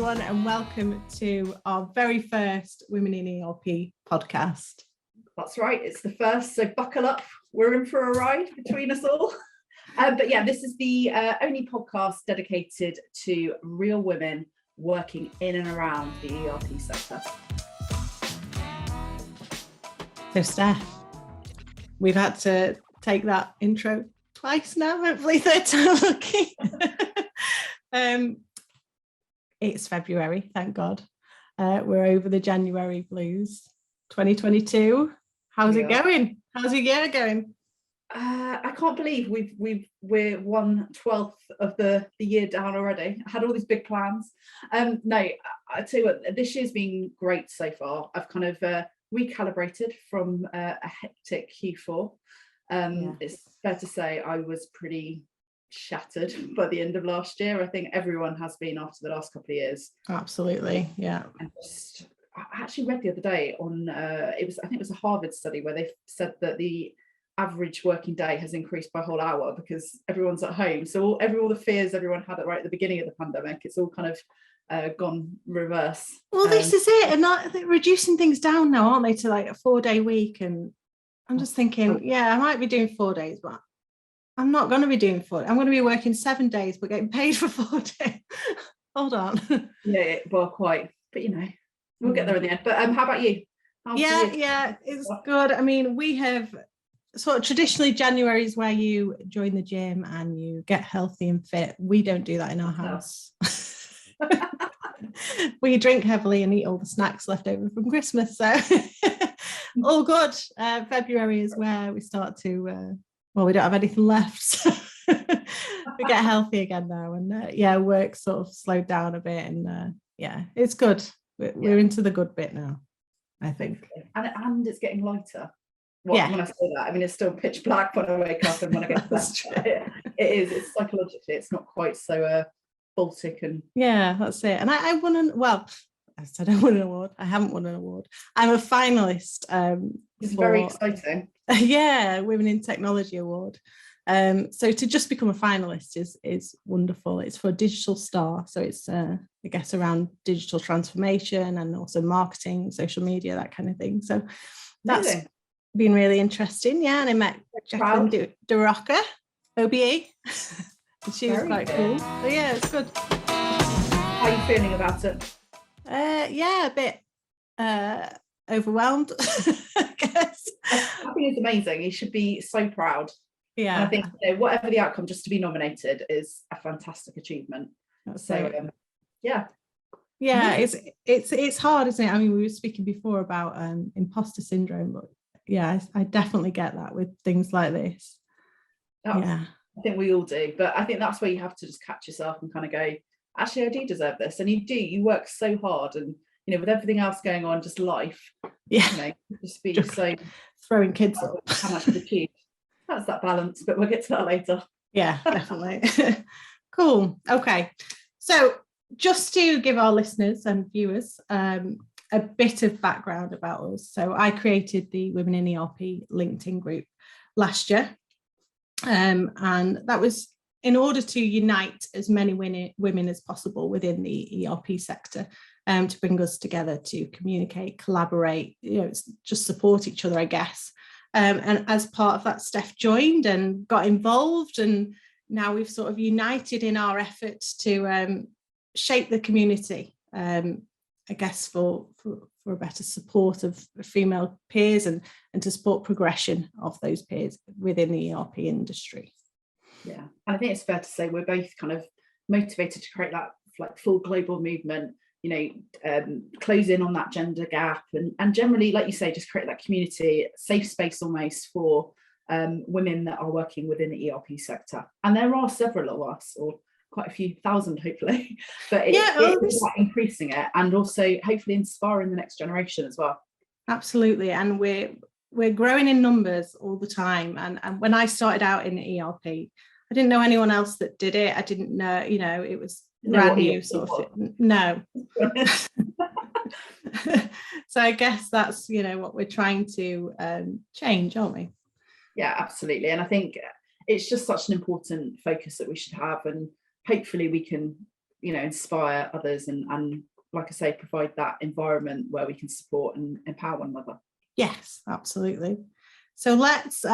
everyone, and welcome to our very first Women in ERP podcast. That's right, it's the first, so buckle up. We're in for a ride between us all. But yeah, this is the only podcast dedicated to real women working in and around the ERP sector. So Steph, we've had to take that intro twice now, hopefully third time lucky. It's February, thank God. We're over the January blues. 2022. How's it going? How's your year going? I can't believe we're 1/12 of the year down already. I had all these big plans. No, I tell you what, this year's been great so far. I've kind of recalibrated from a hectic Q4. It's fair to say I was pretty shattered by the end of last year. I think everyone has been after the last couple of years. Absolutely, yeah. And I actually read the other day on I think it was a Harvard study where they said that the average working day has increased by a whole hour because everyone's at home. So all the fears everyone had right at the beginning of the pandemic, it's all kind of gone reverse. Well, this is it, and they're reducing things down now, aren't they, to like a 4-day week? And I'm just thinking, yeah, I might be doing 4 days, but I'm not going to be doing 4. I'm going to be working 7 days, but getting paid for 4 days. Hold on. Yeah, well, quite. But we'll get there in the end. But how about you? Yeah, it's good. I mean, we have sort of traditionally January is where you join the gym and you get healthy and fit. We don't do that in our house. We drink heavily and eat all the snacks left over from Christmas. So all good. February is where we start to, we don't have anything left. So we get healthy again now. And work sort of slowed down a bit. And it's good. We're into the good bit now, I think. And it's getting lighter. When I say that, I mean, it's still pitch black when I wake up and when I get to bed. It is. It's psychologically, it's not quite so Baltic and... Yeah, that's it. And I won I said I won an award. I haven't won an award. I'm a finalist. It's very exciting. Women in Technology Award. So to just become a finalist is wonderful. It's for Digital Star. So it's, I guess, around digital transformation and also marketing, social media, that kind of thing. So that's been really interesting. Yeah, and I met Jacqueline DeRocca, OBE. And she was quite cool. So yeah, it's good. How are you feeling about it? A bit overwhelmed, I guess. I think it's amazing. You should be so proud. Yeah. And I think whatever the outcome, just to be nominated is a fantastic achievement. Yeah, it's hard, isn't it? I mean, we were speaking before about imposter syndrome, but yeah, I definitely get that with things like this. I think we all do, but I think that's where you have to just catch yourself and kind of go, actually, I do deserve this. And you work so hard, and with everything else going on, just life, just be so throwing kids up. How much you've achieved. That's that balance, but we'll get to that later. Yeah, definitely. Cool. Okay. So just to give our listeners and viewers a bit of background about us. So I created the Women in ERP LinkedIn group last year. And that was in order to unite as many women as possible within the ERP sector, to bring us together to communicate, collaborate, just support each other, I guess. And as part of that, Steph joined and got involved, and now we've sort of united in our efforts to shape the community, I guess, for a better support of female peers and to support progression of those peers within the ERP industry. Yeah, and I think it's fair to say we're both kind of motivated to create that like full global movement, close in on that gender gap and generally, like you say, just create that community, safe space almost for women that are working within the ERP sector. And there are several of us, or quite a few thousand hopefully, but it's increasing it and also hopefully inspiring the next generation as well. Absolutely. And we're growing in numbers all the time. And when I started out in ERP, I didn't know anyone else that did it. I didn't know, it was brand new sort of thing. No. So I guess that's, what we're trying to change, aren't we? Yeah, absolutely. And I think it's just such an important focus that we should have, and hopefully we can inspire others and like I say, provide that environment where we can support and empower one another. Yes, absolutely. So let's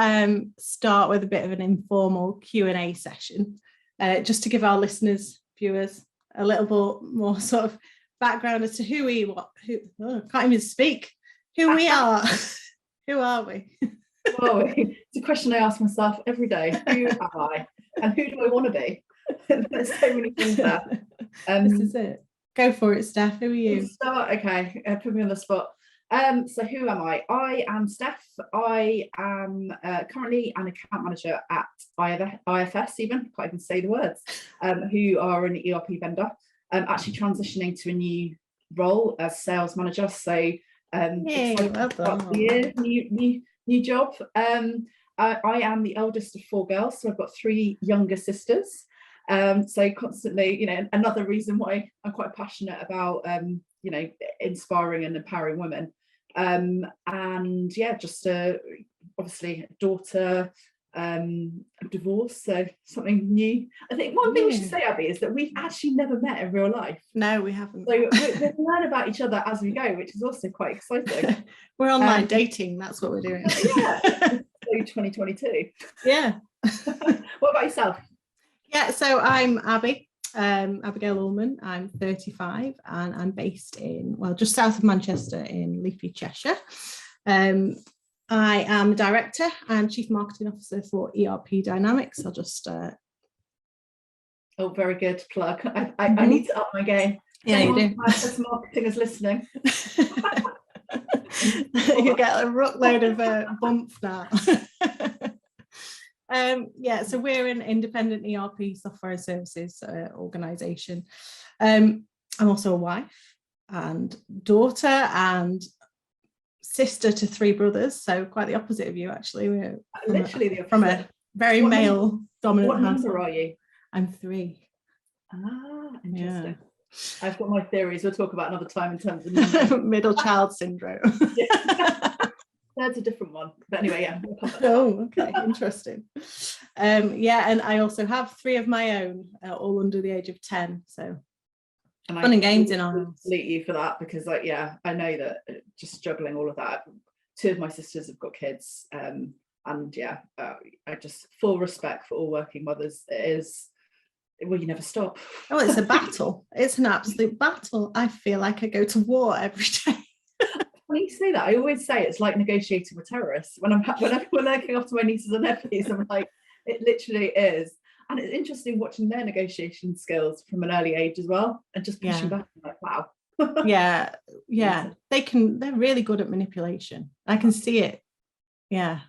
start with a bit of an informal Q&A session, just to give our listeners, viewers, a little bit more sort of background as to who can't even speak, who we are. Who are we? It's a question I ask myself every day. Who am I? And who do I want to be? There's so many things there. This is it. Go for it, Steph. Who are you? Okay, put me on the spot. So who am I? I am Steph. I am currently an account manager at IFS, can't even say the words, who are an ERP vendor. Actually transitioning to a new role as sales manager. So well done. New job. I am the eldest of 4 girls, so I've got 3 younger sisters. So constantly, another reason why I'm quite passionate about inspiring and empowering women. And yeah, just obviously daughter, divorce, so something new. I think one thing we should say, Abby, is that we've actually never met in real life. No, we haven't. So we learn about each other as we go, which is also quite exciting. We're online dating, that's what we're doing. Yeah, so 2022. Yeah. What about yourself? Yeah, so I'm Abby, Abigail Ullman. I'm 35 and I'm based in, just south of Manchester in leafy Cheshire. I am Director and Chief Marketing Officer for ERP Dynamics. I'll just... Oh, very good plug. I need to up my game. Yeah, you do. Marketing is listening. You get a ruckload of bumps now. So we're an independent ERP software and services organisation. I'm also a wife and daughter and sister to 3 brothers, so quite the opposite of you, actually. We're literally the opposite. From a very male dominant household. What number are you? I'm 3. Interesting. Yeah. I've got my theories we'll talk about another time in terms of numbers. Middle child syndrome. That's a different one, but anyway, yeah. Oh, okay, interesting. And I also have 3 of my own, all under the age of 10, so fun and games in our house. Salute you for that, because I know that just juggling all of that. 2 of my sisters have got kids, and I just full respect for all working mothers. It is, well, you never stop. Oh, it's a battle. It's an absolute battle. I feel like I go to war every day. When you say that, I always say it's like negotiating with terrorists. When I'm looking after my nieces and nephews, I'm like, it literally is. And it's interesting watching their negotiation skills from an early age as well, and just pushing back. I'm like, wow. yeah. They're really good at manipulation. I can see it. Yeah.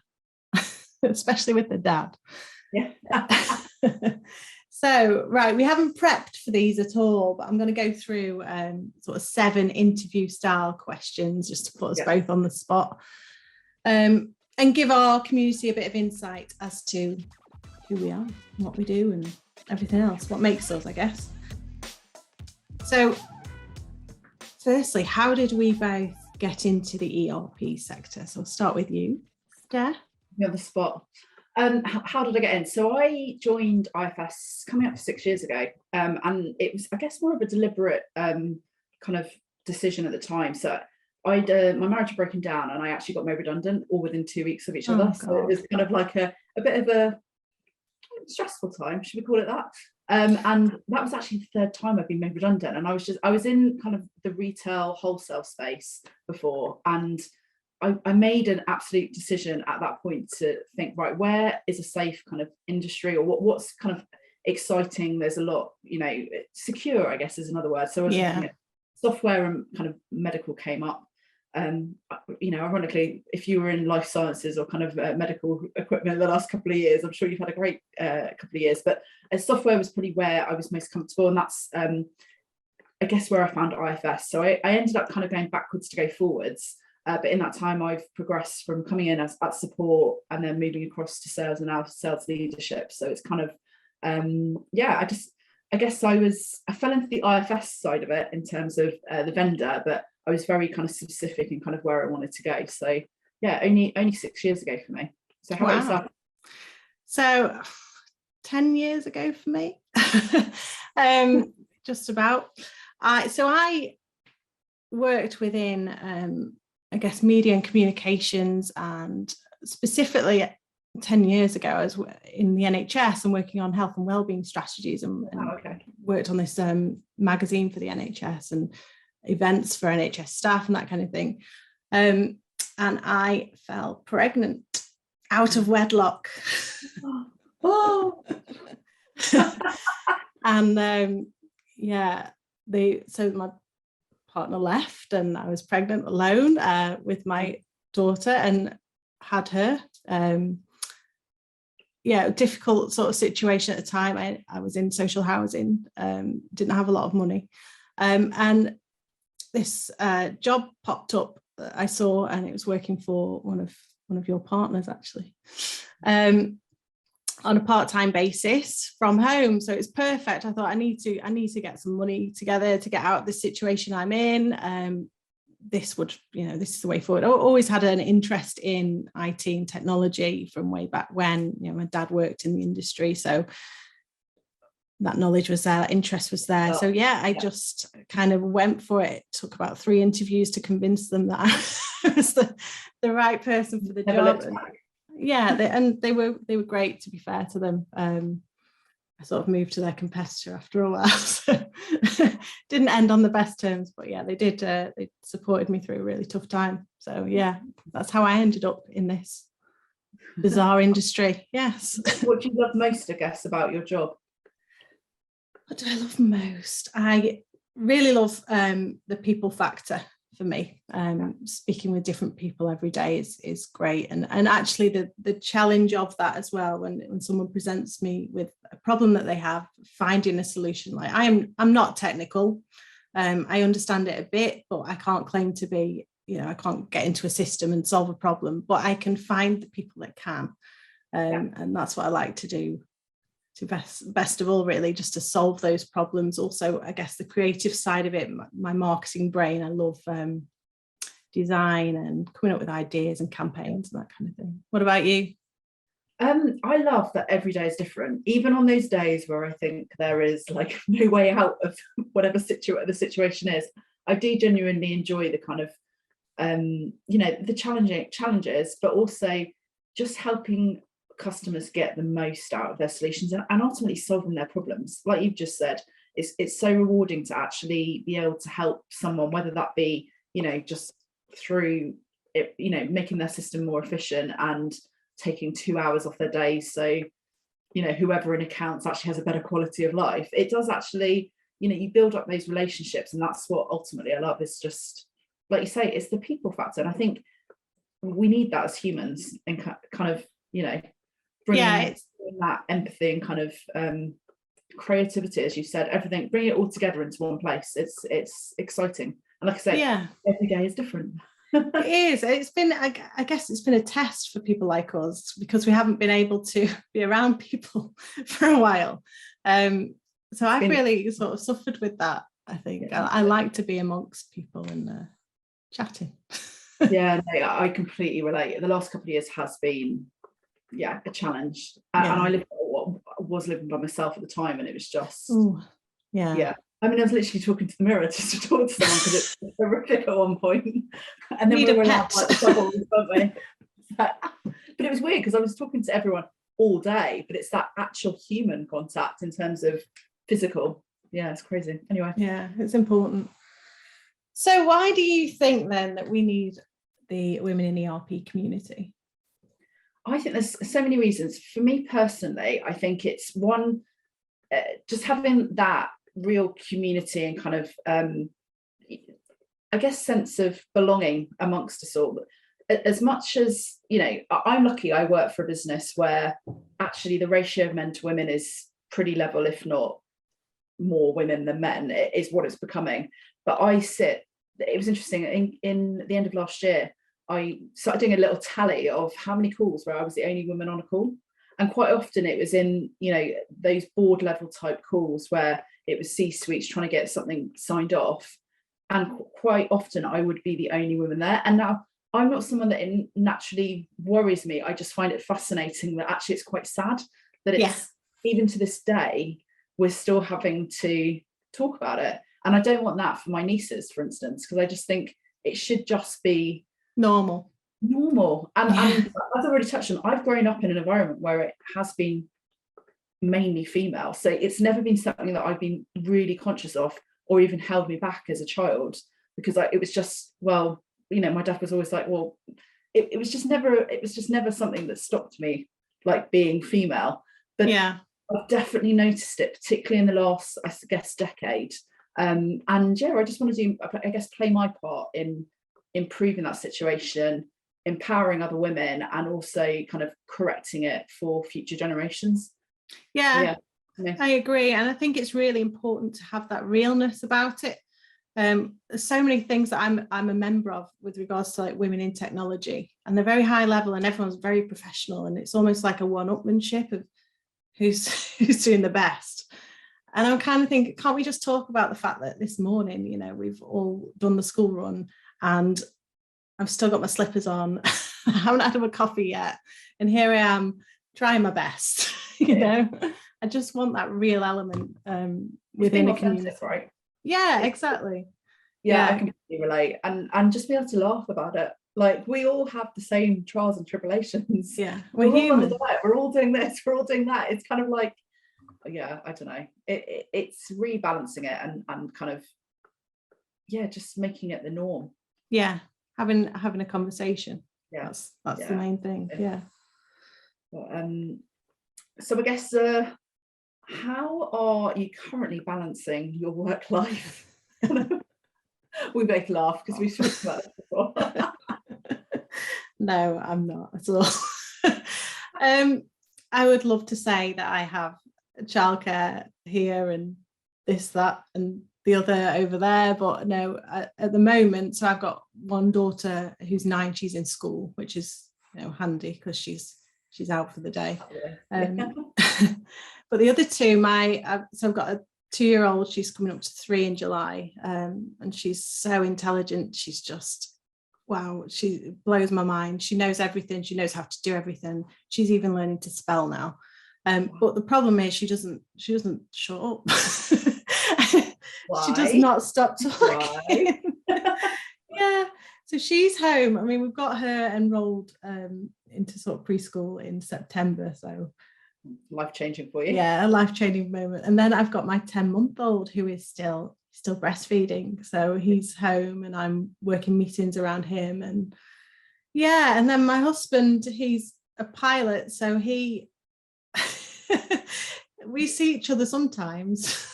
Especially with the dad. Yeah. So, right, we haven't prepped for these at all, but I'm going to go through sort of 7 interview style questions just to put us both on the spot, and give our community a bit of insight as to who we are, what we do and everything else, what makes us, I guess. So firstly, how did we both get into the ERP sector? So I'll start with you, Steph. You're on the spot. How did I get in? So I joined IFS coming up 6 years ago, and it was, I guess, more of a deliberate kind of decision at the time. So my marriage had broken down, and I actually got made redundant all within 2 weeks of each other. So it was kind of like a bit of a stressful time, should we call it that? And that was actually the 3rd time I've been made redundant, and I was in kind of the retail wholesale space before, and I made an absolute decision at that point to think, right, where is a safe kind of industry, or what's kind of exciting? There's a lot, secure, I guess, is another word. So I was looking at software, and kind of medical came up. Ironically, if you were in life sciences or kind of medical equipment the last couple of years, I'm sure you've had a great couple of years, but software was probably where I was most comfortable, and that's I guess where I found IFS. So I ended up kind of going backwards to go forwards. But in that time, I've progressed from coming in as at support and then moving across to sales and now sales leadership. So it's kind of, I guess I fell into the IFS side of it in terms of the vendor, but I was very kind of specific in kind of where I wanted to go. So yeah, only 6 years ago for me. So how about yourself? So 10 years ago for me. just about. I worked within, I guess, media and communications, and specifically 10 years ago, I was in the NHS and working on health and wellbeing strategies, and worked on this magazine for the NHS and events for NHS staff and that kind of thing. And I fell pregnant out of wedlock. And so my partner left, and I was pregnant alone with my daughter and had her. Difficult sort of situation at the time. I was in social housing, didn't have a lot of money, and this job popped up that I saw, and it was working for one of your partners, actually, on a part-time basis from home. So it's perfect. I thought I need to get some money together to get out of the situation I'm in. This is the way forward. I always had an interest in IT and technology from way back when. My dad worked in the industry, so that knowledge was there, that interest was there. So I just kind of went for it. It took about 3 interviews to convince them that I was the right person for the job. And they were great, to be fair to them. I sort of moved to their competitor after a while, so didn't end on the best terms, but they did. They supported me through a really tough time. So that's how I ended up in this bizarre industry. Yes. What do you love most, I guess, about your job? What do I love most? I really love the people factor for me. Speaking with different people every day is great, and actually the challenge of that as well, when someone presents me with a problem that they have, finding a solution. Like I'm not technical, I understand it a bit, but I can't claim to be, I can't get into a system and solve a problem, but I can find the people that can, and that's what I like to do. To best of all, really, just to solve those problems. Also, I guess the creative side of it, my marketing brain, I love design and coming up with ideas and campaigns and that kind of thing. What about you? I love that every day is different, even on those days where I think there is like no way out of whatever the situation is. I do genuinely enjoy the kind of the challenges, but also just helping customers get the most out of their solutions and ultimately solving their problems. Like you've just said, it's so rewarding to actually be able to help someone, whether that be just through it, making their system more efficient and taking 2 hours off their day, so whoever in accounts actually has a better quality of life. It does actually, you build up those relationships, and that's what ultimately I love. Is just like you say, it's the people factor, and I think we need that as humans, and kind of bringing that empathy and kind of creativity, as you said, everything, bring it all together into one place. It's exciting, and like I said, every day is different. It is. It's been, I guess it's been a test for people like us, because we haven't been able to be around people for a while. So I've really sort of suffered with that. I think I like to be amongst people and chatting. I completely relate. The last couple of years has been a challenge, and I was living by myself at the time, and it was just I mean, I was literally talking to the mirror just to talk to someone, because it's horrific at one point, and then we were like bubbles, weren't we? But it was weird because I was talking to everyone all day, but it's that actual human contact in terms of physical. It's crazy. Anyway, it's important. So why do you think then that we need the women in ERP community? I think there's so many reasons. For me personally, I think it's one, just having that real community and kind of I guess sense of belonging amongst us all. As much as I'm lucky, I work for a business where actually the ratio of men to women is pretty level, if not more women than men. It is what it's becoming. But it was interesting, in the end of last year, I started doing a little tally of how many calls where I was the only woman on a call. And quite often it was in, those board level type calls where it was C-suites trying to get something signed off. And quite often I would be the only woman there. And now I'm not someone that it naturally worries me. I just find it fascinating that actually it's quite sad that it's even to this day, we're still having to talk about it. And I don't want that for my nieces, for instance, because I just think it should just be normal. And as I've already touched on, I've grown up in an environment where it has been mainly female, so it's never been something that I've been really conscious of or even held me back as a child, because it was just, well, you know, my dad was always like, well, it was just never something that stopped me like being female. But yeah, I've definitely noticed it, particularly in the last, I guess, decade. And yeah, I just want to do, I guess, play my part in improving that situation, empowering other women, and also kind of correcting it for future generations. Yeah, I agree. And I think it's really important to have that realness about it. There's so many things that I'm a member of with regards to like women in technology, and they're very high level and everyone's very professional, and it's almost like a one-upmanship of who's doing the best. And I'm kind of thinking, can't we just talk about the fact that this morning, you know, we've all done the school run and I've still got my slippers on. I haven't had a coffee yet, and here I am trying my best. You know, I just want that real element within a community, right? Yeah, exactly. Yeah, I completely relate, and just be able to laugh about it. Like, we all have the same trials and tribulations. Yeah, we're human. We're all doing this, we're all doing that. It's kind of like, yeah, I don't know. It's rebalancing it and kind of, yeah, just making it the norm. Yeah, having a conversation. Yeah, that's the main thing. Yeah. But, so I guess, how are you currently balancing your work life? We both laugh because we've talked about it before. No, I'm not at all. I would love to say that I have childcare here and this, that, and the other over there, but no, at the moment. So I've got one daughter who's 9. She's in school, which is, you know, handy because she's out for the day. But the other two, so I've got a 2-year-old, she's coming up to 3 in July, and she's so intelligent. She's just, wow, she blows my mind. She knows everything. She knows how to do everything. She's even learning to spell now. But the problem is she doesn't shut up. She does not stop talking. Yeah. So she's home. I mean, we've got her enrolled into sort of preschool in September. So life-changing for you. Yeah, a life-changing moment. And then I've got my 10-month-old who is still breastfeeding. So he's home and I'm working meetings around him. And yeah, and then my husband, he's a pilot. So we see each other sometimes.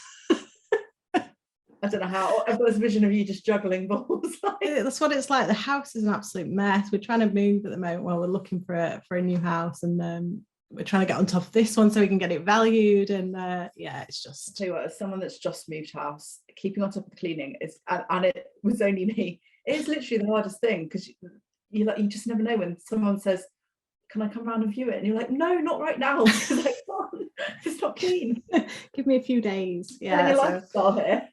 I don't know how. I've got this vision of you just juggling balls. That's what it's like. The house is an absolute mess. We're trying to move at the moment while we're looking for a new house, and we're trying to get on top of this one so we can get it valued. And yeah, it's just. I'll tell you what, as someone that's just moved house, keeping on top of the cleaning is, and it was only me. It is literally the hardest thing, because you just never know when someone says, "Can I come around and view it?" And you're like, "No, not right now, because I can't. It's not clean. Give me a few days." Yeah, your lifestyle here.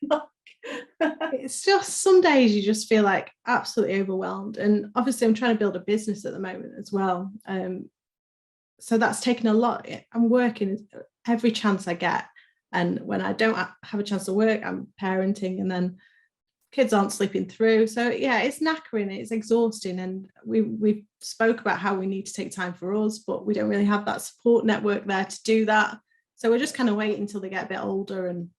It's just some days you just feel like absolutely overwhelmed, and obviously I'm trying to build a business at the moment as well, so that's taken a lot. I'm working every chance I get, and when I don't have a chance to work, I'm parenting, and then kids aren't sleeping through. So yeah, it's knackering, it's exhausting, and we spoke about how we need to take time for us, but we don't really have that support network there to do that. So we're just kind of waiting until they get a bit older and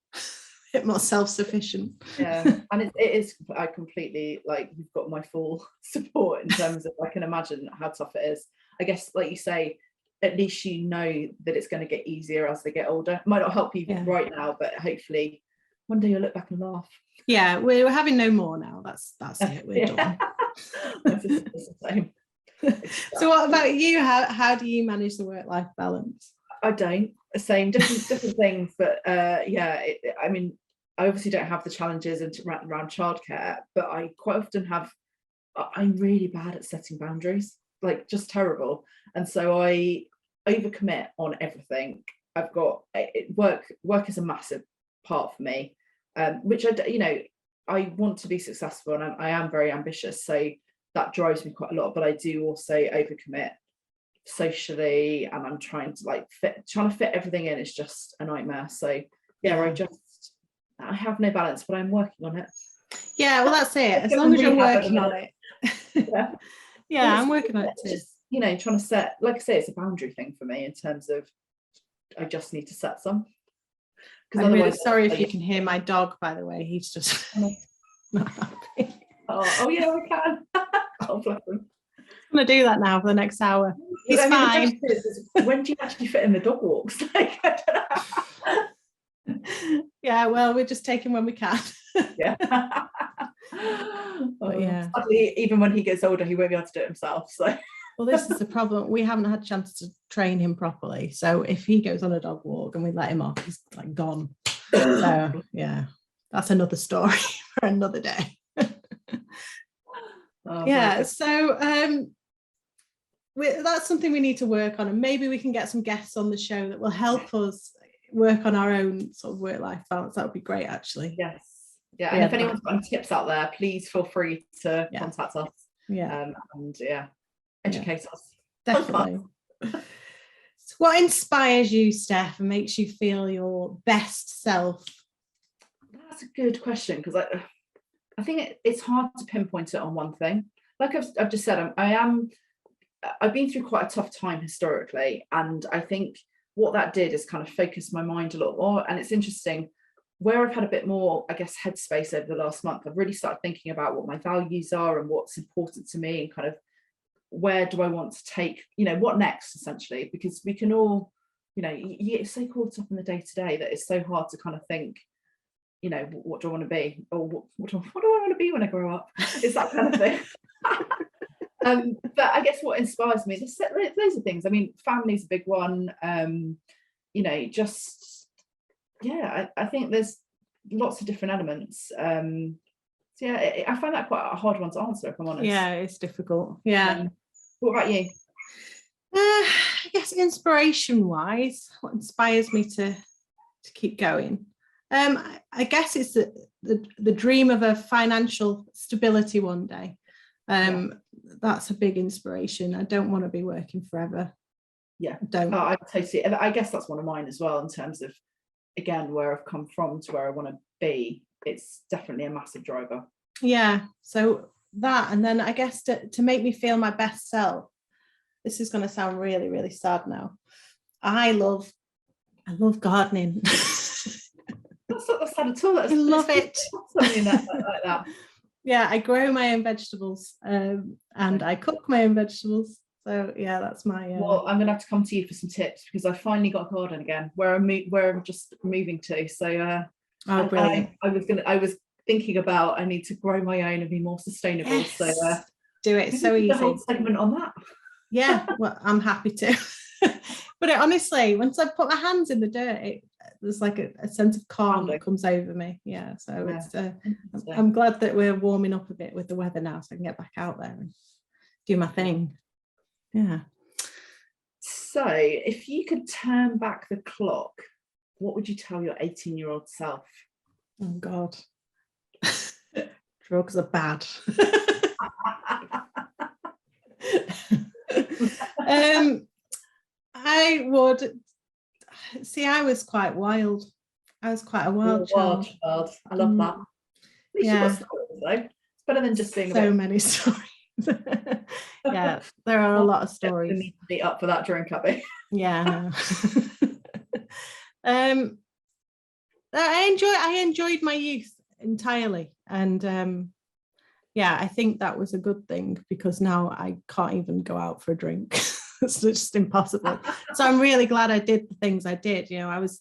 bit more self-sufficient. Yeah, and it is, I completely, like, you've got my full support in terms of, I can imagine how tough it is. I guess, like you say, at least you know that it's going to get easier as they get older. It might not help you right now, but hopefully one day you'll look back and laugh. Yeah, we're having no more now. That's it. We're done. It's the same. So what about you? How do you manage the work-life balance? I don't. Same, different things, but yeah, I mean, I obviously don't have the challenges around childcare, but I quite often have. I'm really bad at setting boundaries, like just terrible, and so I overcommit on everything. I've got work is a massive part for me, which I want to be successful, and I am very ambitious, so that drives me quite a lot. But I do also overcommit socially, and I'm trying to fit everything in is just a nightmare. So yeah, I just I have no balance, but I'm working on it. Yeah, well, that's it. As long as you're working on it. Yeah, Yeah, I'm working on it too. Just, you know, trying to set, like I say, it's a boundary thing for me in terms of I just need to set some. I'm really sorry if you can hear my dog, by the way. He's just not happy. Oh yeah, I can. Oh, bless him. I'm going to do that now for the next hour. He's fine. When do you actually fit in the dog walks? Like, yeah, well, we're just taking when we can. Yeah. But yeah. Sadly, even when he gets older, he won't be able to do it himself. So. Well, this is the problem. We haven't had a chance to train him properly. So if he goes on a dog walk and we let him off, he's like gone. So yeah, that's another story for another day. Yeah, so that's something we need to work on, and maybe we can get some guests on the show that will help us work on our own sort of work-life balance. That would be great, actually. Yes. Yeah, and if anyone's got any tips out there, please feel free to contact us. Yeah. And educate us. Definitely. So what inspires you, Steph, and makes you feel your best self? That's a good question, because I think it's hard to pinpoint it on one thing. Like I've just said, I've been through quite a tough time historically, and I think what that did is kind of focus my mind a lot more. And it's interesting, where I've had a bit more, I guess, headspace over the last month, I've really started thinking about what my values are and what's important to me, and kind of where do I want to take, what next, essentially, because we can all, you get so caught up in the day-to-day that it's so hard to kind of think, what do I want to be, or what do I want to be when I grow up? It's that kind of thing. But I guess what inspires me, there's loads of things. I mean, family's a big one. I think there's lots of different elements. I find that quite a hard one to answer, if I'm honest. Yeah, it's difficult. Yeah. What about you? I guess inspiration-wise, what inspires me to keep going? I guess it's the dream of a financial stability one day. That's a big inspiration. I don't want to be working forever. Yeah, don't. I totally. I guess that's one of mine as well, in terms of, again, where I've come from to where I want to be. It's definitely a massive driver. Yeah, so that, and then I guess to make me feel my best self, this is going to sound really, really sad now. I love gardening. That's not sad at all. I love it. Something like that. Yeah, I grow my own vegetables, and I cook my own vegetables. So yeah, that's my. Well, I'm gonna have to come to you for some tips, because I finally got a garden again where I'm just moving to. So brilliant. I was thinking about, I need to grow my own and be more sustainable. Yes. So do it. It's so easy. The whole segment on that. Yeah, well, I'm happy to. But honestly, once I put my hands in the dirt, there's like a sense of calm that comes over me. Yeah, so it's. I'm glad that we're warming up a bit with the weather now, so I can get back out there and do my thing. Yeah. So, if you could turn back the clock, what would you tell your 18-year-old self? Oh God, drugs are bad. I would see. I was quite wild. I was quite a wild child. I love that. At least you've got stories, though. It's better than just being so many stories. Yeah, there are a lot of stories. You need to be up for that drink, Abby. Yeah. I enjoyed my youth entirely, and I think that was a good thing, because now I can't even go out for a drink. It's just impossible. So I'm really glad I did the things I did. I was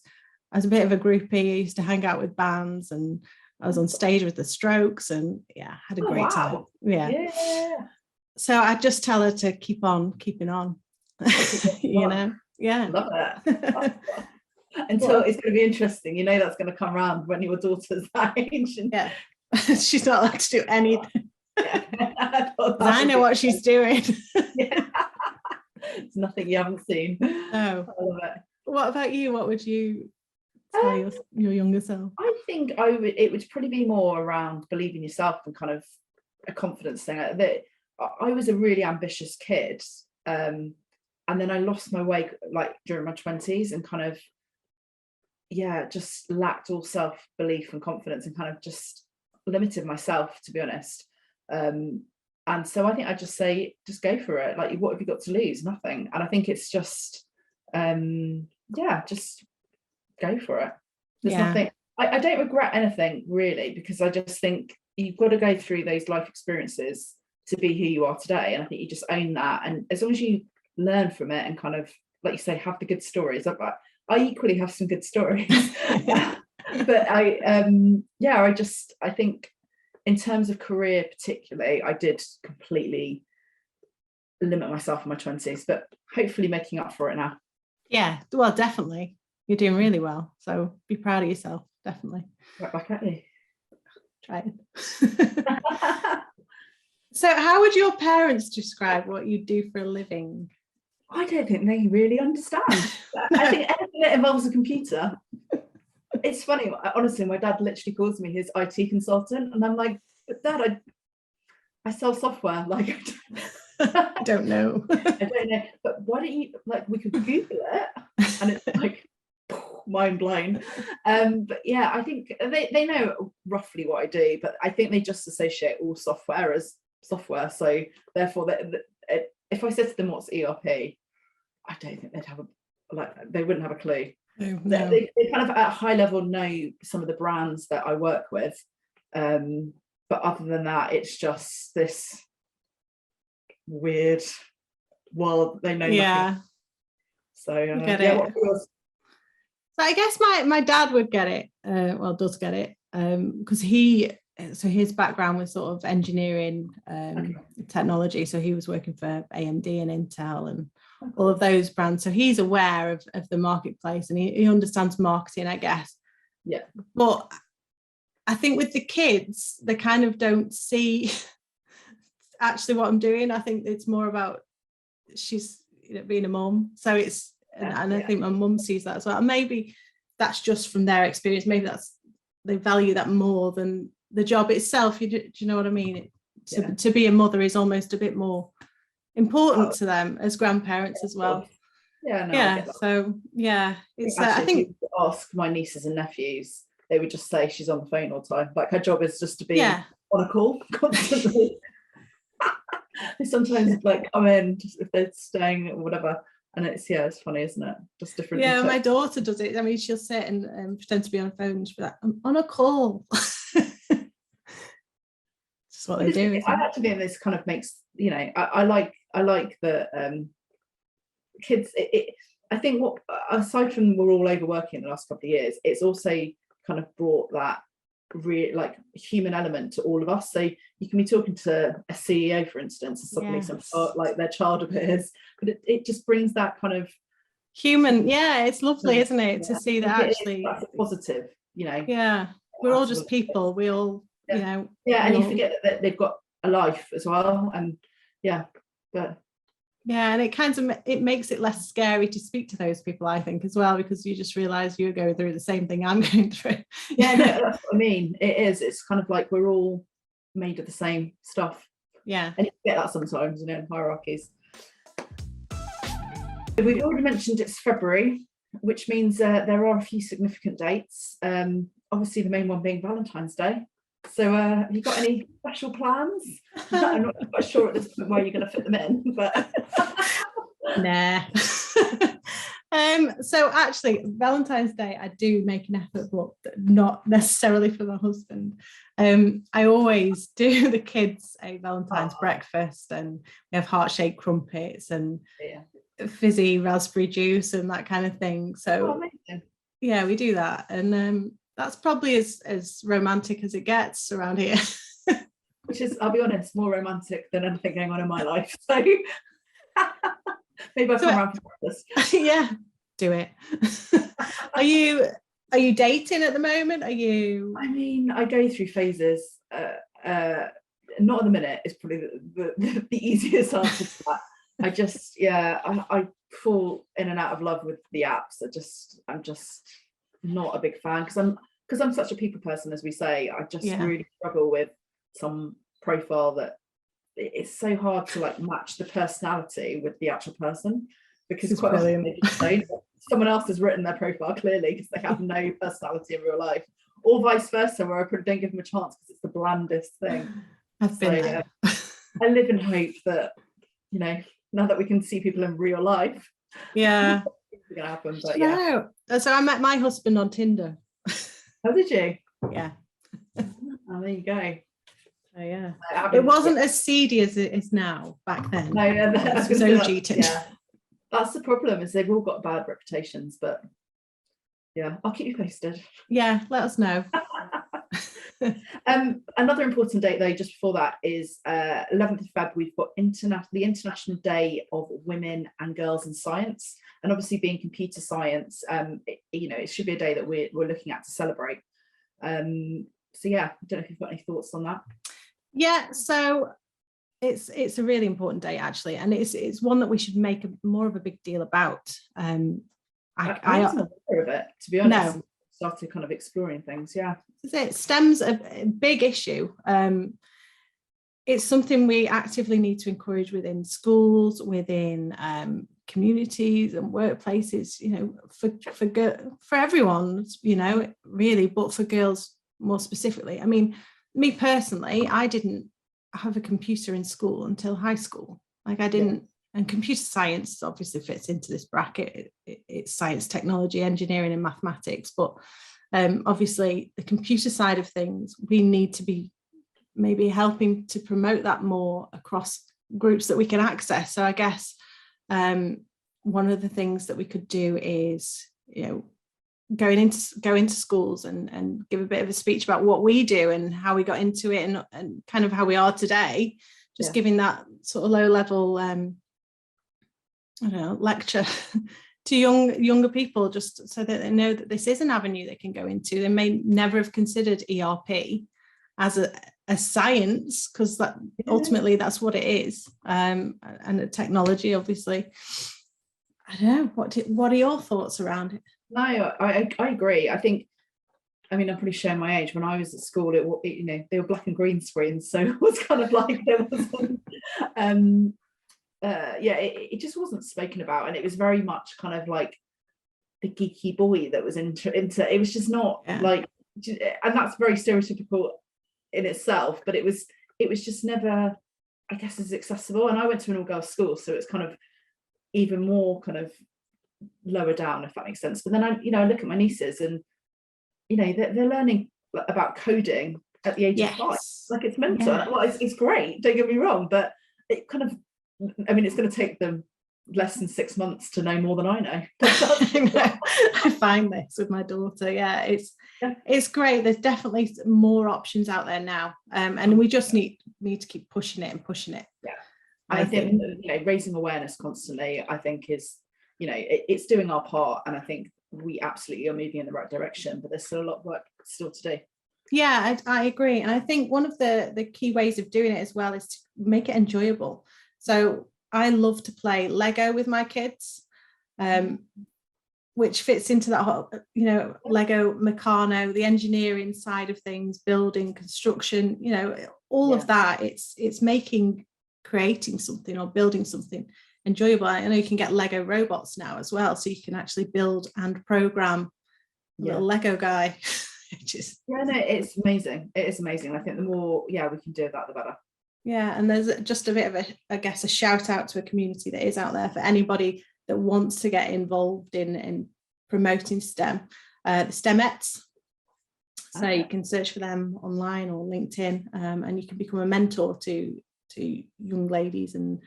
a bit of a groupie. I used to hang out with bands, and I was on stage with the Strokes, and had a great time. Yeah. So I just tell her to keep on keeping on. Yeah. Love it. Until it's going to be interesting. That's going to come around when your daughter's that age. Yeah. She's not allowed to do anything. Yeah. I know what she's doing. Yeah. It's nothing you haven't seen. No. I love it. What about you? What would you tell your younger self? I think it would probably be more around believing yourself and kind of a confidence thing. That I was a really ambitious kid, and then I lost my way like during my 20s, and kind of just lacked all self-belief and confidence, and kind of just limited myself, to be honest. And so I think I just say, just go for it. Like, what have you got to lose? Nothing. And I think it's just, just go for it. There's nothing. I don't regret anything really, because I just think you've got to go through those life experiences to be who you are today. And I think you just own that. And as long as you learn from it and kind of, like you say, have the good stories. I equally have some good stories. But I think in terms of career particularly, I did completely limit myself in my 20s, but hopefully making up for it now. Yeah, well, definitely. You're doing really well. So be proud of yourself, definitely. Right back at you. Try it. So how would your parents describe what you do for a living? I don't think they really understand. No. I think anything that involves a computer. It's funny, honestly, my dad literally calls me his IT consultant, and I'm like, but Dad, I sell software. Like, I don't know. I don't know, but why don't you, like, we could Google it, and it's like mind blown. But yeah, I think they know roughly what I do, but I think they just associate all software as software. So therefore, if I said to them what's ERP, I don't think they'd have they wouldn't have a clue. No. They kind of at a high level know some of the brands that I work with, but other than that, it's just this weird world. They know nothing. So get it. So I guess my dad would get it. Does get it, because his background was sort of engineering, technology. So he was working for AMD and Intel and all of those brands. So he's aware of the marketplace, and he understands marketing, I guess. Yeah. But I think with the kids, they kind of don't see actually what I'm doing. I think it's more about she's being a mum. So it's, and I think my mum sees that as well. And maybe that's just from their experience. Maybe they value that more than the job itself. Do you know what I mean? To be a mother is almost a bit more important to them as grandparents as well. So it's I think if you ask my nieces and nephews, they would just say she's on the phone all the time. Like, her job is just to be on a call constantly. They sometimes like come in just if they're staying or whatever, and it's funny, isn't it? Just different. Yeah, my daughter does it. I mean, she'll sit and pretend to be on a phone and she'll be like, I'm on a call. Just what they do. I actually think this kind of makes, I like the kids. I think what, aside from we're all overworking the last couple of years, it's also kind of brought that like human element to all of us. So you can be talking to a CEO, for instance, and suddenly like their child appears, but it just brings that kind of human. It's lovely, isn't it, to see that actually that's a positive, we're all just people. We all and you forget that they've got a life as well, and and it makes it less scary to speak to those people, I think, as well, because you just realize you're going through the same thing I'm going through. That's what I mean. It's kind of like we're all made of the same stuff. And you get that sometimes, hierarchies. We've already mentioned it's February, which means there are a few significant dates. Obviously the main one being Valentine's Day. So have you got any special plans? I'm not quite sure at this point where you're going to fit them in, but nah. So actually Valentine's Day I do make an effort, but not necessarily for my husband. I always do the kids a Valentine's breakfast, and we have heart-shaped crumpets and fizzy raspberry juice and that kind of thing. So we do that, and that's probably as romantic as it gets around here. Which is, I'll be honest, more romantic than anything going on in my life. So maybe I'll come around for breakfast. Do it. Are you dating at the moment? Are you? I mean, I go through phases. Not at the minute. It's probably the easiest answer to that. I just I fall in and out of love with the apps. I'm just not a big fan because I'm such a people person, as we say. I just really struggle with some profile that it's so hard to like match the personality with the actual person, because it's quite often they just don't. someone else has written their profile clearly because they have no personality in real life, or vice versa, where I don't give them a chance because it's the blandest thing. I've been there. I live in hope that, you know, now that we can see people in real life, yeah, it's gonna happen. But yeah. So I met my husband on Tinder. How did you? Yeah. Oh, there you go. Oh yeah. It wasn't as seedy as it is now back then. No, it was OG Tinder. Yeah. That's the problem, is they've all got bad reputations, but yeah, I'll keep you posted. Yeah, let us know. Another important date though, just before that, is 11th of Feb. We've got the International Day of Women and Girls in Science, and obviously being computer science, it should be a day that we're looking at to celebrate. So yeah, I don't know if you've got any thoughts on that. Yeah, so it's a really important day actually, and it's one that we should make more of a big deal about. I wasn't aware of it, to be honest. No. Started kind of exploring things. Yeah, STEM's a big issue. It's something we actively need to encourage within schools, within communities and workplaces, you know, for everyone, you know, really, but for girls more specifically. I mean, me personally, I didn't have a computer in school until high school. Like I didn't. Yeah. And computer science obviously fits into this bracket. It's science, technology, engineering, and mathematics. But obviously, the computer side of things, we need to be maybe helping to promote that more across groups that we can access. So I guess one of the things that we could do is, you know, go into schools and give a bit of a speech about what we do and how we got into it and kind of how we are today. Just giving that sort of low level I don't know, lecture to younger people, just so that they know that this is an avenue they can go into. They may never have considered ERP as a science, because that ultimately that's what it is, and a technology, obviously. I don't know. What are your thoughts around it? No, I agree. I think, I mean, I'm pretty showing my age. When I was at school, you know, they were black and green screens, so it was kind of like there wasn't. It just wasn't spoken about, and it was very much kind of like the geeky boy that was into it was just not like, and that's very stereotypical in itself, but it was just never, I guess, as accessible. And I went to an all-girls school, so it's kind of even more kind of lower down, if that makes sense. But then I look at my nieces, and you know, they're learning about coding at the age of 5. Like, it's mental. Well, it's great, don't get me wrong, but it kind of, I mean, it's going to take them less than 6 months to know more than I know. I find this with my daughter. It's great. There's definitely more options out there now, and we just need to keep pushing it. Yeah, I think, you know, raising awareness constantly, I think, is, you know, it's doing our part, and I think we absolutely are moving in the right direction. But there's still a lot of work still to do. Yeah, I agree, and I think one of the key ways of doing it as well is to make it enjoyable. So I love to play Lego with my kids, which fits into that whole, you know, Lego Meccano, the engineering side of things, building, construction, you know, all of that. It's creating something or building something enjoyable. I know you can get Lego robots now as well, so you can actually build and program a little Lego guy. It's amazing. It is amazing. I think the more we can do that, the better. Yeah, and there's just a bit of a shout out to a community that is out there for anybody that wants to get involved in promoting STEM, the STEMettes. So you can search for them online or LinkedIn, and you can become a mentor to young ladies and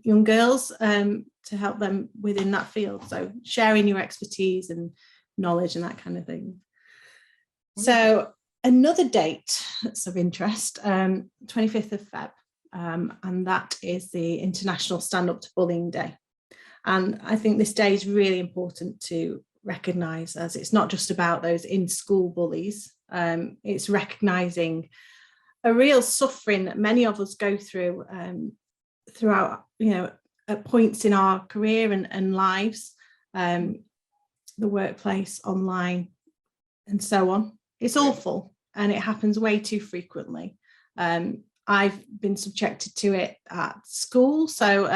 young girls, to help them within that field. So sharing your expertise and knowledge and that kind of thing. So another date that's of interest, 25th of Feb, and that is the International Stand Up to Bullying Day. And I think this day is really important to recognise, as it's not just about those in-school bullies. It's recognising a real suffering that many of us go through throughout, you know, at points in our career and lives, the workplace, online, and so on. It's awful, and it happens way too frequently. I've been subjected to it at school. So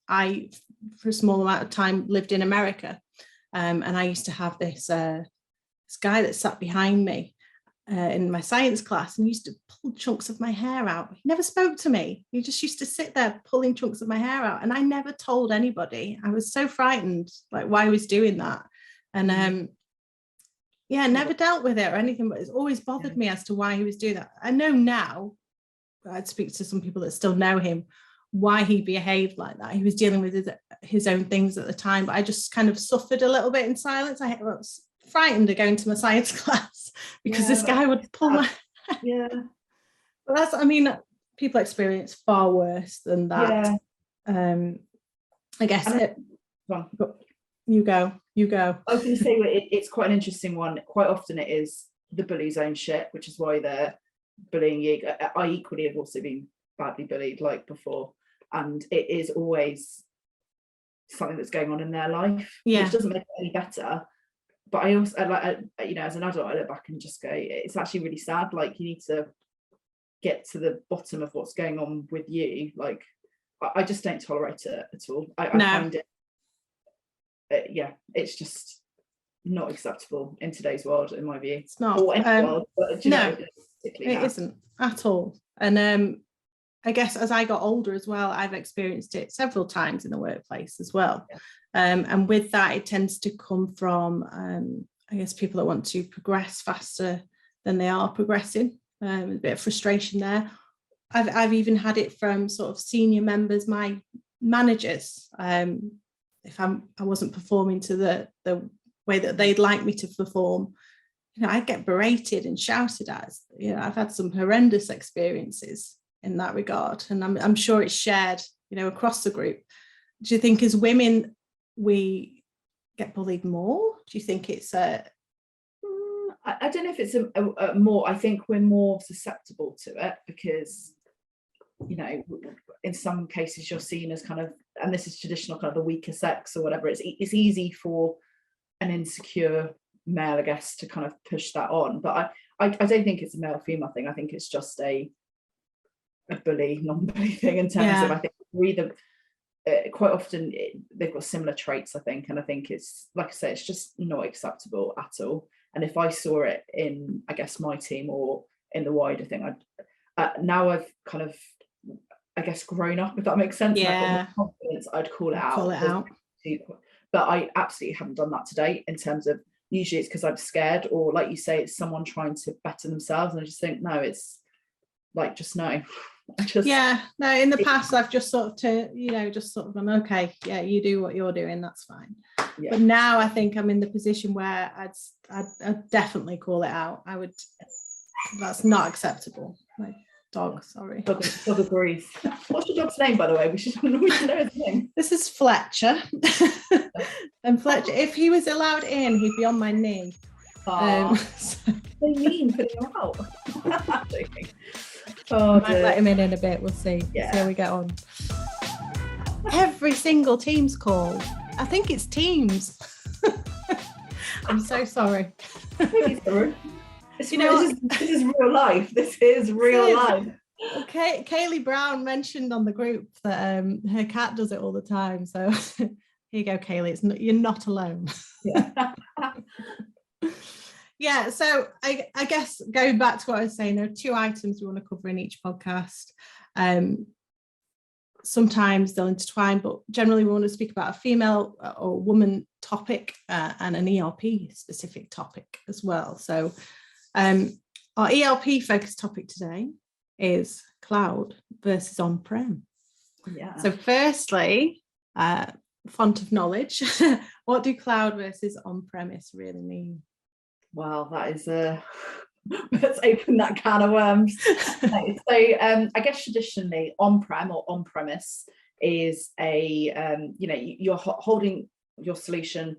I, for a small amount of time, lived in America. And I used to have this guy that sat behind me in my science class and used to pull chunks of my hair out. He never spoke to me. He just used to sit there pulling chunks of my hair out. And I never told anybody. I was so frightened, like why he was doing that. And never dealt with it or anything, but it's always bothered me as to why he was doing that. I know now, I'd speak to some people that still know him, why he behaved like that. He was dealing with his own things at the time, but I just kind of suffered a little bit in silence. I was frightened of going to my science class because this guy would pull my but that's, I mean, people experience far worse than that. I guess you go I was going to say it's quite an interesting one. Quite often it is the bully's own shit, which is why they're bullying you. I equally have also been badly bullied like before, and it is always something that's going on in their life, which doesn't make it any better. But I also, as an adult, I look back and just go, it's actually really sad. Like, you need to get to the bottom of what's going on with you. Like, I just don't tolerate it at all. I find it, it's just not acceptable in today's world, in my view. It's not. Or any world, but it isn't at all. And I guess as I got older as well, I've experienced it several times in the workplace as well. And with that, it tends to come from, I guess, people that want to progress faster than they are progressing. A bit of frustration there. I've even had it from sort of senior members, my managers. If I wasn't performing to the way that they'd like me to perform, I'd get berated and shouted at. I've had some horrendous experiences in that regard, and I'm sure it's shared, across the group. Do you think as women we get bullied more? Do you think it's I don't know if it's a more. I think we're more susceptible to it because, in some cases you're seen as kind of, and this is traditional, kind of the weaker sex or whatever. It's easy for an insecure male, I guess, to kind of push that on. But I don't think it's a male female thing. I think it's just a bully non-bully thing in terms of, I think we either quite often they've got similar traits, I think, and I think it's, like I say, it's just not acceptable at all. And if I saw it in, I guess, my team or in the wider thing, now I've kind of, I guess, grown up, if that makes sense. And I've got more confidence, I'd call it out. But I absolutely haven't done that today, in terms of, usually it's because I'm scared, or like you say, it's someone trying to better themselves, and I just think, no, it's like, just no. In the past I've just sort of gone, okay, you do what you're doing, that's fine. But now I think I'm in the position where I'd definitely call it out. That's not acceptable. Like, dog, sorry. Dog agrees. What's your dog's name, by the way? We should know his name. This is Fletcher. And Fletcher, if he was allowed in, he'd be on my knee. So mean, putting him out. I might let him in a bit. We'll see. See how we get on. Every single Teams call. I think it's Teams. I'm so sorry. This is real life. This is real life. Okay, Kaylee Brown mentioned on the group that her cat does it all the time. So here you go, Kaylee. You're not alone. So I guess going back to what I was saying, there are two items we want to cover in each podcast. Sometimes they'll intertwine, but generally we want to speak about a female or woman topic and an ERP specific topic as well. So our ERP focused topic today is cloud versus on-prem. So firstly, font of knowledge, what do cloud versus on-premise really mean? Well, that is let's open that can of worms. So I guess traditionally on-prem or on-premise is you're holding your solution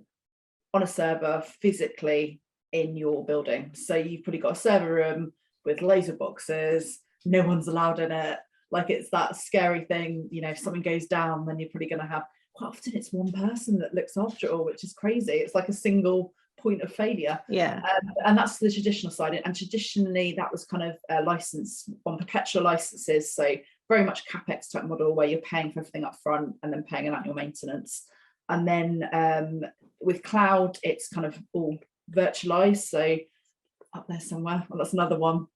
on a server physically in your building. So you've probably got a server room with loads of boxes, no one's allowed in it. Like, it's that scary thing, if something goes down, then you're probably going to have, quite often it's one person that looks after it all, which is crazy. It's like a single point of failure. And that's the traditional side, and traditionally that was kind of a license on perpetual licenses, so very much capex type model where you're paying for everything up front and then paying an annual maintenance. And then with cloud, it's kind of all virtualized. So up there somewhere, well, that's another one,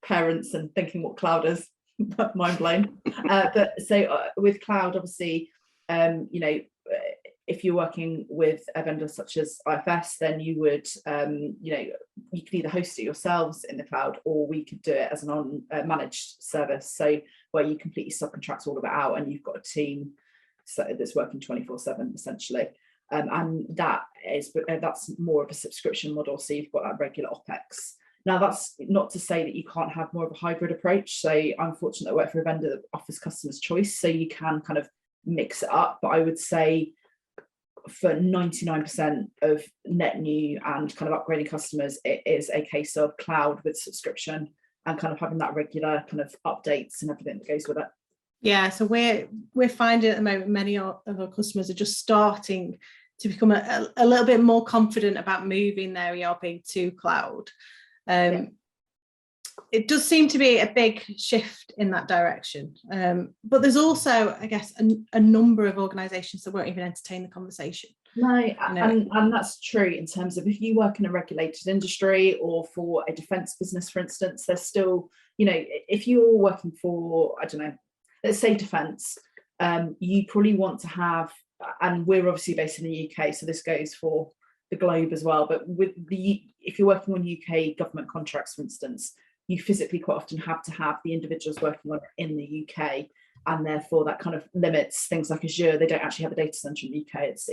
parents and thinking what cloud is, mind blown. But so with cloud, obviously, you know, if you're working with a vendor such as IFS, then you would, you know, you could either host it yourselves in the cloud, or we could do it as an on managed service. So where you completely subcontract all of it out, and you've got a team that's working 24/7 essentially. And that's more of a subscription model. So you've got that regular OpEx. Now, that's not to say that you can't have more of a hybrid approach. So I'm fortunate to work for a vendor that offers customers choice, so you can kind of mix it up. But I would say for 99% of net new and kind of upgrading customers, it is a case of cloud with subscription and kind of having that regular kind of updates and everything that goes with it. Yeah, so we're finding at the moment many of our customers are just starting to become a little bit more confident about moving their ERP to cloud. It does seem to be a big shift in that direction, but there's also, I guess, a number of organisations that won't even entertain the conversation. No, and that's true in terms of if you work in a regulated industry or for a defence business, for instance, there's still, you know, if you're working for, I don't know, let's say defence, you probably want to have, and we're obviously based in the UK, so this goes for the globe as well, but if you're working on UK government contracts, for instance, you physically quite often have to have the individuals working on it in the UK, and therefore that kind of limits things like Azure. They don't actually have a data center in the UK, it's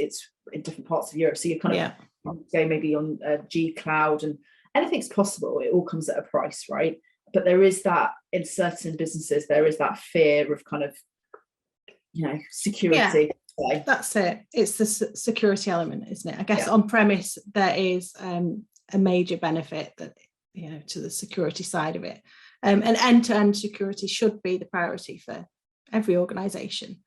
in different parts of Europe, so you kind of go maybe on G Cloud, and anything's possible. It all comes at a price, right? But there is that, in certain businesses, there is that fear of kind of, you know, security. Yeah, that's it. It's the security element, isn't it? I guess on premise there is a major benefit that, you know, to the security side of it, and end-to-end security should be the priority for every organisation,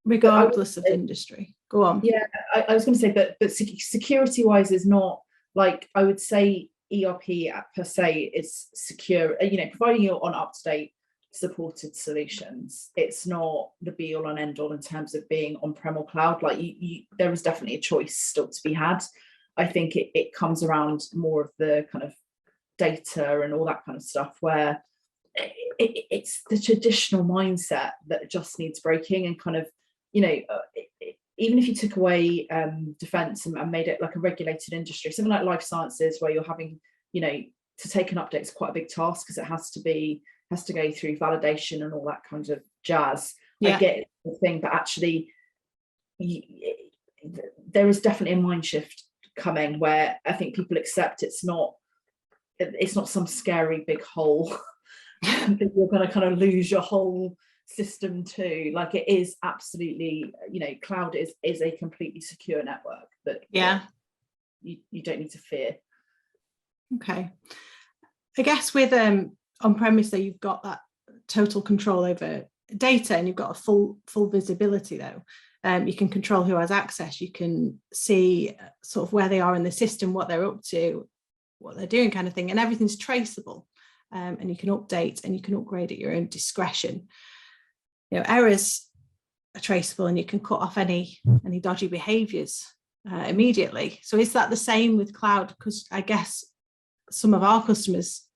regardless of industry. Go on. Yeah, I was going to say, but security-wise is not, like, I would say ERP per se is secure, you know, providing you're on up-to-date supported solutions. It's not the be all and end all in terms of being on-prem or cloud. Like there is definitely a choice still to be had. I think it comes around more of the kind of data and all that kind of stuff, where it's the traditional mindset that just needs breaking, and kind of, you know, even if you took away defence and made it like a regulated industry, something like life sciences, where you're having, you know, to take an update is quite a big task because it has to go through validation and all that kind of jazz. I get the thing, but actually there is definitely a mind shift coming where I think people accept it's not some scary big hole that you're going to kind of lose your whole system to. Like, it is absolutely, you know, cloud is a completely secure network that you don't need to fear. Okay, I guess with on premise, though, you've got that total control over data, and you've got a full visibility though. You can control who has access, you can see sort of where they are in the system, what they're up to, what they're doing, kind of thing, and everything's traceable, and you can update and you can upgrade at your own discretion. You know, errors are traceable, and you can cut off any dodgy behaviors immediately. So is that the same with cloud? Because I guess some of our customers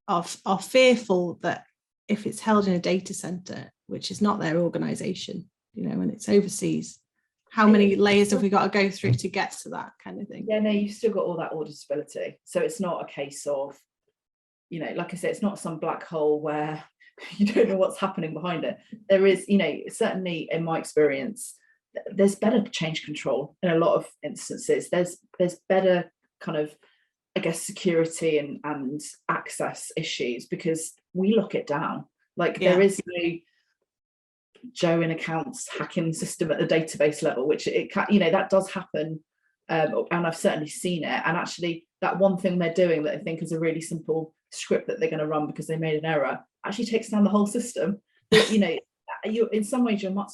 are fearful that if it's held in a data center, which is not their organization, you know, and it's overseas, how many layers have we got to go through to get to that kind of thing? Yeah, no, you've still got all that auditability. So it's not a case of, you know, like I said, it's not some black hole where you don't know what's happening behind it. There is, you know, certainly in my experience, there's better change control in a lot of instances. There's better kind of, I guess, security and access issues because we lock it down. Like there is no Joe in accounts hacking system at the database level, which it can, you know, that does happen, and I've certainly seen it. And actually, that one thing they're doing that I think is a really simple script that they're going to run because they made an error actually takes down the whole system. But, you know, you in some ways you're much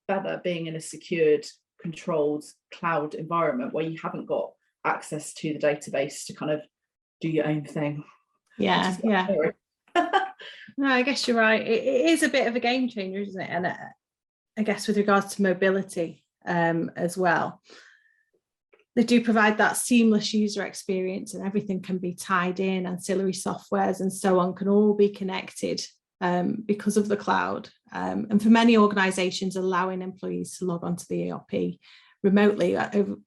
better being in a secured, controlled cloud environment where you haven't got access to the database to kind of do your own thing. Yeah. No, I guess you're right. It is a bit of a game changer, isn't it? And I guess with regards to mobility as well. they do provide that seamless user experience, and everything can be tied in. Ancillary softwares and so on can all be connected because of the cloud. And for many organizations, allowing employees to log onto the ERP remotely.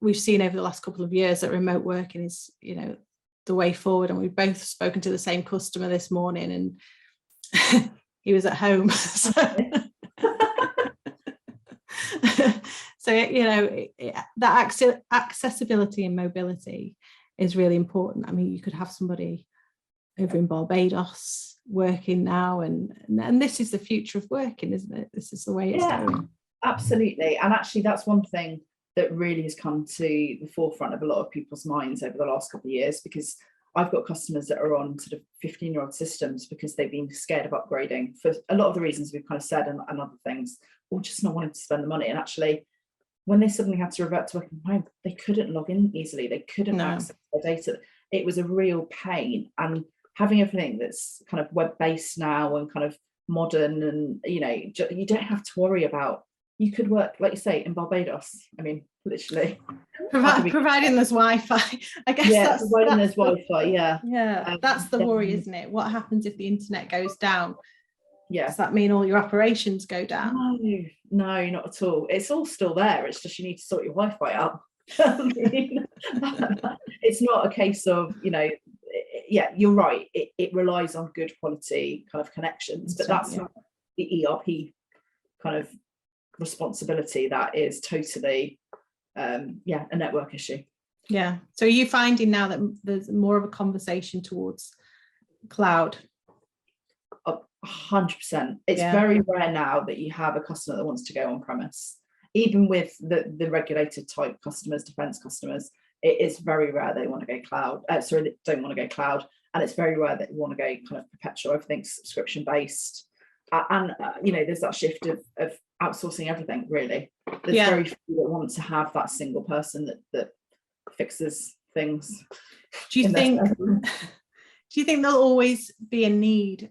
We've seen over the last couple of years that remote working is, the way forward. And we've both spoken to the same customer this morning, and he was at home. So, that accessibility and mobility is really important. I mean, you could have somebody over in Barbados working now, and this is the future of working, isn't it? This is the way it's going. Absolutely. And actually, that's one thing that really has come to the forefront of a lot of people's minds over the last couple of years, because I've got customers that are on sort of 15-year-old systems because they've been scared of upgrading for a lot of the reasons we've kind of said, and other things, or just not wanting to spend the money. And actually, when they suddenly had to revert to working from home, they couldn't log in easily. They couldn't access their data. It was a real pain. And having everything that's kind of web-based now and kind of modern, and, you don't have to worry about, you could work, like you say, in Barbados. I mean, literally. Providing there's Wi-Fi. I guess there's Wi-Fi, Yeah, that's the worry, isn't it? What happens if the internet goes down? Yeah. Does that mean all your operations go down? No, not at all. It's all still there. It's just you need to sort your Wi-Fi out. It's not a case of, you're right. It relies on good quality kind of connections, but that's not the ERP kind of responsibility. That is totally a network issue. Yeah. So are you finding now that there's more of a conversation towards cloud? 100%. It's very rare now that you have a customer that wants to go on premise. Even with the regulated type customers, defense customers, it is very rare they want to go cloud. They don't want to go cloud, and it's very rare that you want to go kind of perpetual. Everything's subscription based, and there's that shift of outsourcing everything. Really, there's very few that want to have that single person that fixes things. Do you think? Do you think there'll always be a need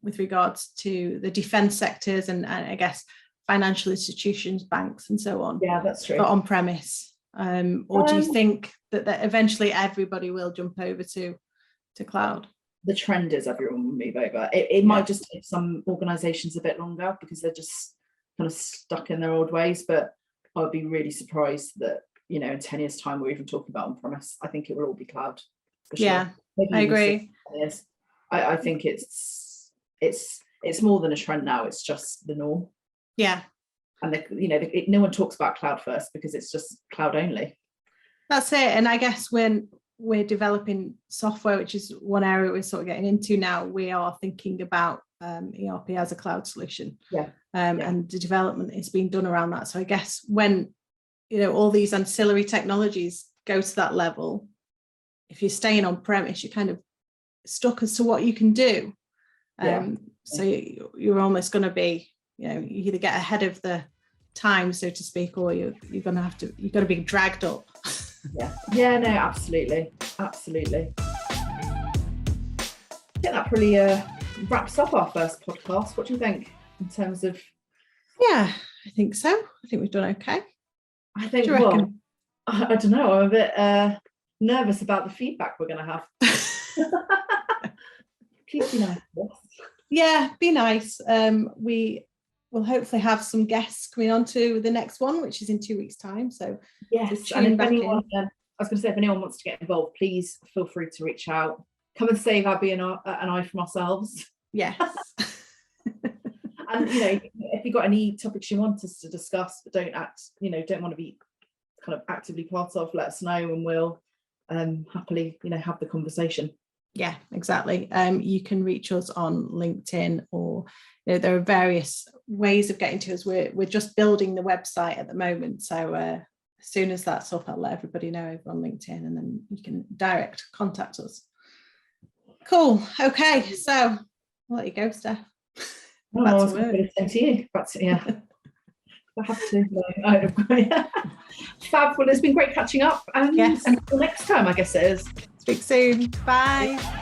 with regards to the defence sectors and I guess financial institutions, banks and so on? Yeah, that's true. For on-premise? Or do you think that eventually everybody will jump over to cloud? The trend is everyone will move over. It might just take some organisations a bit longer because they're just kind of stuck in their old ways, but I'd be really surprised that, in 10 years' time we're even talking about on-premise. I think it will all be cloud. For sure. Yeah. Maybe I agree. I think it's more than a trend now. It's just the norm. Yeah. And no one talks about cloud first because it's just cloud only. That's it. And I guess when we're developing software, which is one area we're sort of getting into now, we are thinking about ERP as a cloud solution. And the development is being done around that. So I guess when all these ancillary technologies go to that level, if you're staying on premise, you're kind of stuck as to what you can do. So you're almost going to be, you either get ahead of the time, so to speak, or you're going to be dragged up. No, absolutely. I think that probably wraps up our first podcast. What do you think in terms of? Yeah, I think so. I think we've done okay. I think. What do you reckon? I don't know. I'm a bit nervous about the feedback we're going to have. Please be nice. Yeah, be nice. We will hopefully have some guests coming on to the next one, which is in 2 weeks' time. So yes, and if anyone, I was going to say, if anyone wants to get involved, please feel free to reach out. Come and save Abby and I from ourselves. Yes. And if you've got any topics you want us to discuss, but don't want to be kind of actively part of, let us know, and we'll happily have the conversation. Yeah, exactly. You can reach us on LinkedIn, or there are various ways of getting to us. We're just building the website at the moment, so as soon as that's up, I'll let everybody know over on LinkedIn, and then you can direct contact us. Cool. Okay, so I'll let you go, Steph. I was going to say to you, but yeah. I have to. Fab. Well, it's been great catching up. And until next time, I guess it is. Speak soon. Bye.